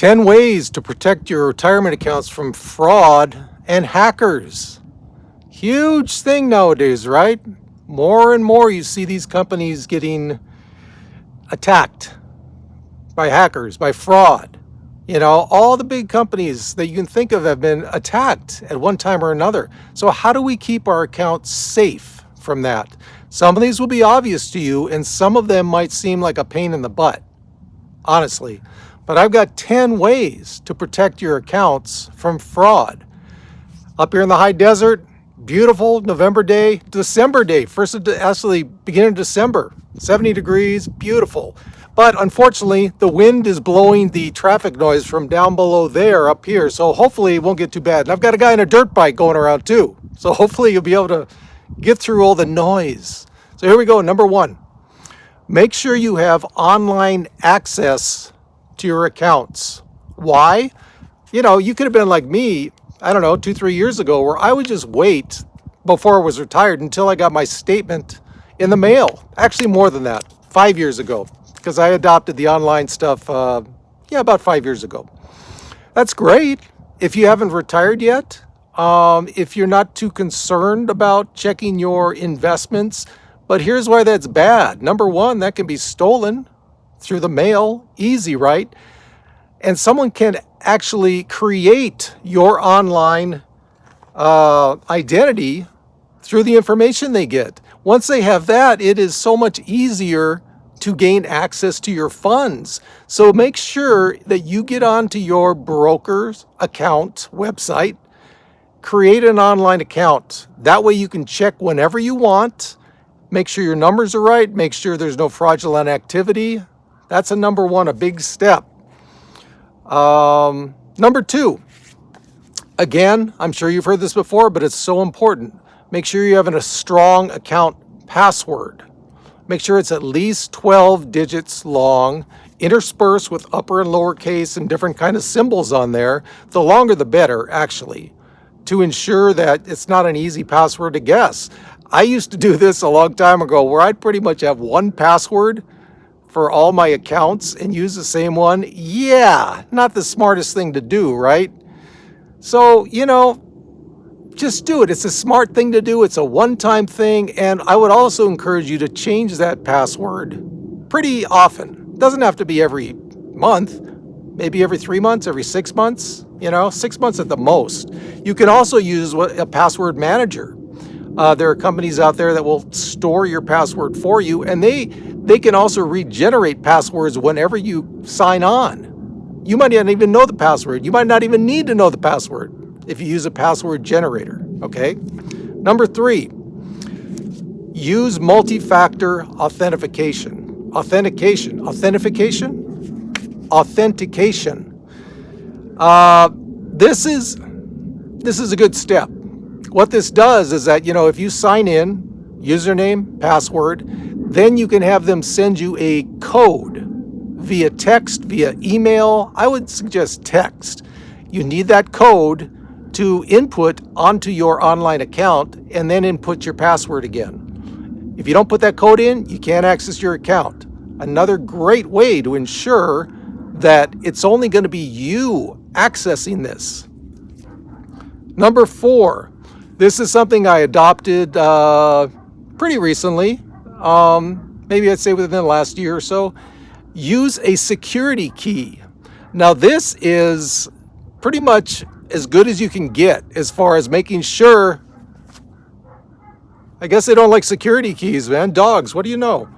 10 ways to protect your retirement accounts from fraud and hackers. Huge thing nowadays, right? More and more you see these companies getting attacked by hackers, by fraud. All the big companies that you can think of have been attacked at one time or another. So how do we keep our accounts safe from that? Some of these will be obvious to you, and some of them might seem like a pain in the butt, honestly. But I've got 10 ways to protect your accounts from fraud. Up here in the high desert, beautiful November day, December day, actually beginning of December, 70 degrees, beautiful. But unfortunately, the wind is blowing the traffic noise from down below there up here, so hopefully it won't get too bad. And I've got a guy on a dirt bike going around too, so hopefully you'll be able to get through all the noise. So here we go, number 1. Make sure you have online access to your accounts. Why? You could have been like me, I don't know, 2-3 years ago, where I would just wait before I was retired until I got my statement in the mail. Actually, more than that, 5 years ago, because I adopted the online stuff, about 5 years ago. That's great if you haven't retired yet. If you're not too concerned about checking your investments. But here's why that's bad. Number 1, that can be stolen through the mail. Easy, right? And someone can actually create your online identity through the information they get. Once they have that, it is so much easier to gain access to your funds. So make sure that you get onto your broker's account website, create an online account. That way you can check whenever you want, make sure your numbers are right, make sure there's no fraudulent activity. That's number 1, a big step. Number 2, again, I'm sure you've heard this before, but it's so important. Make sure you have a strong account password. Make sure it's at least 12 digits long, interspersed with upper and lower case and different kind of symbols on there. The longer the better, actually, to ensure that it's not an easy password to guess. I used to do this a long time ago where I'd pretty much have one password for all my accounts and use the same one. Yeah, not the smartest thing to do, right? So, just do it. It's a smart thing to do. It's a one-time thing. And I would also encourage you to change that password pretty often. It doesn't have to be every month, maybe every 3 months, every 6 months, 6 months at the most. You can also use a password manager. There are companies out there that will store your password for you, and they can also regenerate passwords whenever you sign on. You might not even know the password. You might not even need to know the password if you use a password generator, okay? Number 3, use multi-factor authentication. Authentication. This is a good step. What this does is that, if you sign in, username, password, then you can have them send you a code via text, via email. I would suggest text. You need that code to input onto your online account and then input your password again. If you don't put that code in, you can't access your account. Another great way to ensure that it's only going to be you accessing this. Number 4, this is something I adopted pretty recently, maybe I'd say within the last year or so. Use a security key. Now this is pretty much as good as you can get as far as making sure. I guess they don't like security keys, man. Dogs, what do you know?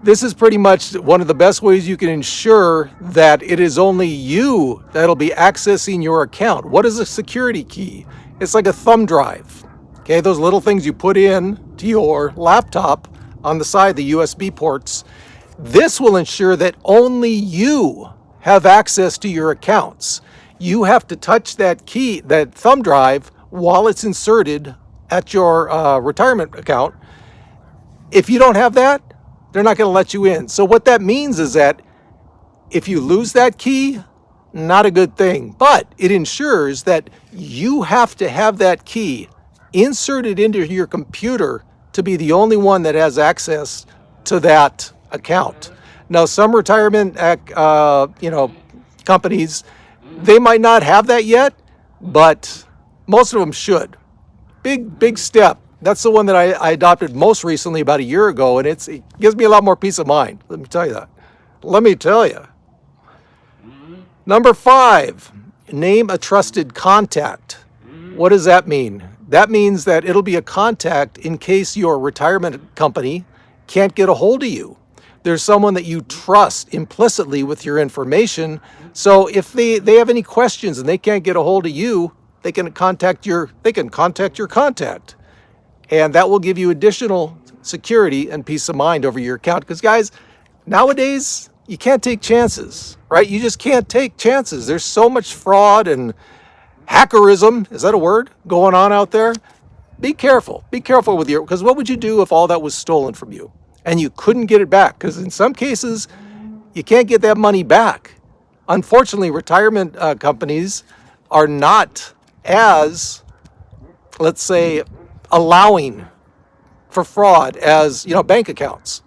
This is pretty much one of the best ways you can ensure that it is only you that'll be accessing your account. What is a security key? It's like a thumb drive. Okay, those little things you put in to your laptop on the side, the USB ports. This will ensure that only you have access to your accounts. You have to touch that key, that thumb drive, while it's inserted at your retirement account. If you don't have that, they're not going to let you in. So what that means is that if you lose that key, not a good thing. But it ensures that you have to have that key inserted into your computer to be the only one that has access to that account. Now, some retirement companies, they might not have that yet, but most of them should. Big step. That's the one that I adopted most recently about a year ago, and it gives me a lot more peace of mind. Let me tell you that. Let me tell you. Number 5, name a trusted contact. What does that mean? That means that it'll be a contact in case your retirement company can't get a hold of you. There's someone that you trust implicitly with your information. So if they have any questions and they can't get a hold of you, they can contact your contact. And that will give you additional security and peace of mind over your account. Because guys, nowadays you can't take chances, right? You just can't take chances. There's so much fraud and hackerism, is that a word, going on out there? Be careful. Be careful with because what would you do if all that was stolen from you and you couldn't get it back? Because in some cases, you can't get that money back. Unfortunately, retirement companies are not as, let's say, allowing for fraud as, bank accounts.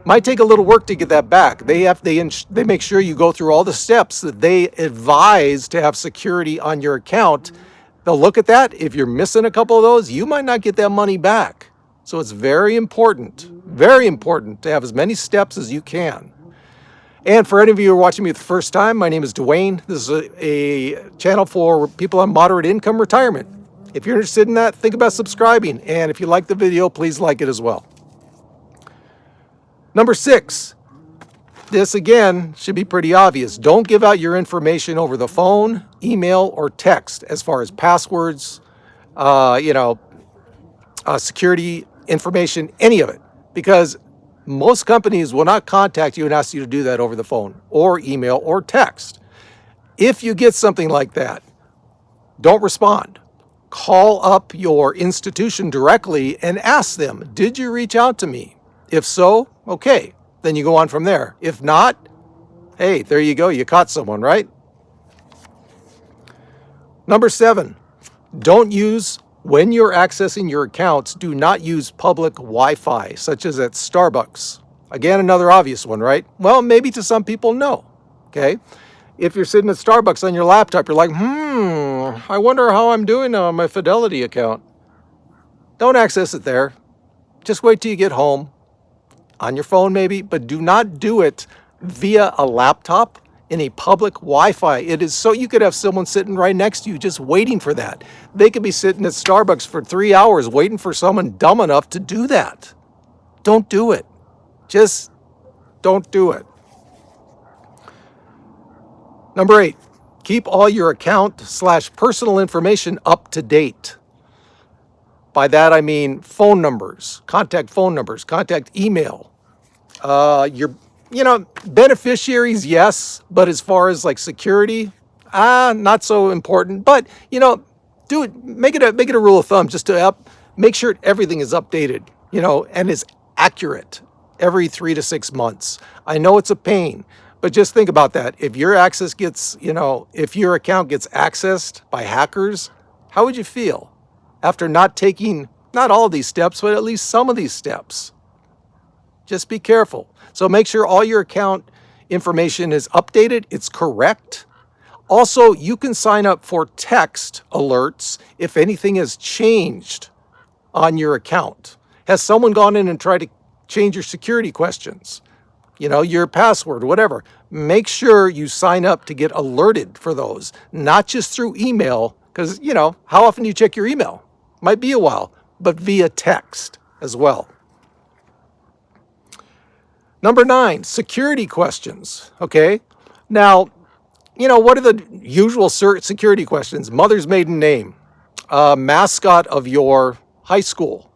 Might take a little work to get that back. They make sure you go through all the steps that they advise to have security on your account. They'll look at that. If you're missing a couple of those, you might not get that money back. So it's very important to have as many steps as you can. And for any of you who are watching me the first time, my name is Duane. This is a channel for people on moderate income retirement. If you're interested in that, think about subscribing. And if you like the video, please like it as well. Number 6, this again should be pretty obvious. Don't give out your information over the phone, email, or text as far as passwords, security information, any of it. Because most companies will not contact you and ask you to do that over the phone or email or text. If you get something like that, don't respond. Call up your institution directly and ask them, did you reach out to me? If so, okay, then you go on from there. If not, hey, there you go. You caught someone, right? Number 7, when you're accessing your accounts, do not use public Wi-Fi, such as at Starbucks. Again, another obvious one, right? Well, maybe to some people, no. Okay. If you're sitting at Starbucks on your laptop, you're like, I wonder how I'm doing on my Fidelity account. Don't access it there. Just wait till you get home. On your phone maybe, but do not do it via a laptop in a public Wi-Fi. It is so you could have someone sitting right next to you just waiting for that. They could be sitting at Starbucks for 3 hours waiting for someone dumb enough to do that. Don't do it. Just don't do it. Number 8, keep all your account/personal information up to date. By that I mean phone numbers, contact email. Your beneficiaries, yes, but as far as like security, not so important. But do it. Make it a rule of thumb just to make sure everything is updated, and is accurate every 3 to 6 months. I know it's a pain, but just think about that. If your account gets accessed by hackers, how would you feel after not taking not all of these steps, but at least some of these steps? Just be careful. So make sure all your account information is updated, it's correct. Also, you can sign up for text alerts if anything has changed on your account. Has someone gone in and tried to change your security questions? Your password, whatever. Make sure you sign up to get alerted for those, not just through email, because, how often do you check your email? Might be a while, but via text as well. Number 9, security questions. Okay. Now, what are the usual security questions? Mother's maiden name, mascot of your high school.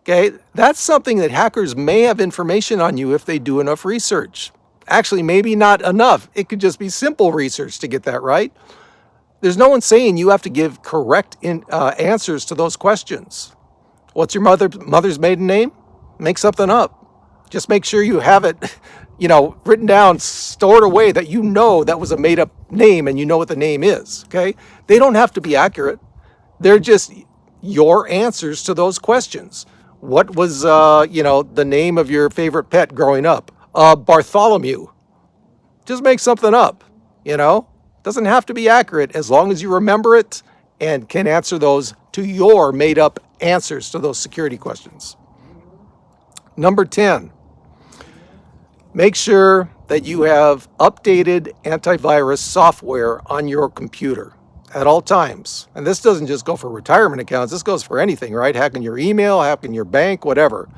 Okay. That's something that hackers may have information on you if they do enough research. Actually, maybe not enough. It could just be simple research to get that right. There's no one saying you have to give correct answers to those questions. What's your mother's maiden name? Make something up. Just make sure you have it, written down, stored away that that was a made-up name and you know what the name is, okay? They don't have to be accurate. They're just your answers to those questions. What was, the name of your favorite pet growing up? Bartholomew. Just make something up. You know, doesn't have to be accurate as long as you remember it and can answer those to your made up answers to those security questions. Number 10, make sure that you have updated antivirus software on your computer at all times. And this doesn't just go for retirement accounts, this goes for anything, right? Hacking your email, hacking your bank, whatever.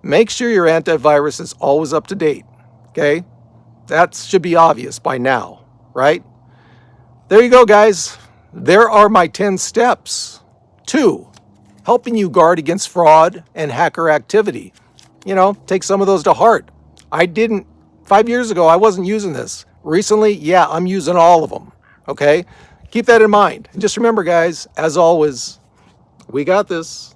Make sure your antivirus is always up to date, okay? That should be obvious by now, right? There you go, guys. There are my 10 steps. 2, helping you guard against fraud and hacker activity. You know, take some of those to heart. 5 years ago, I wasn't using this. Recently, yeah, I'm using all of them, okay? Keep that in mind. And just remember, guys, as always, we got this.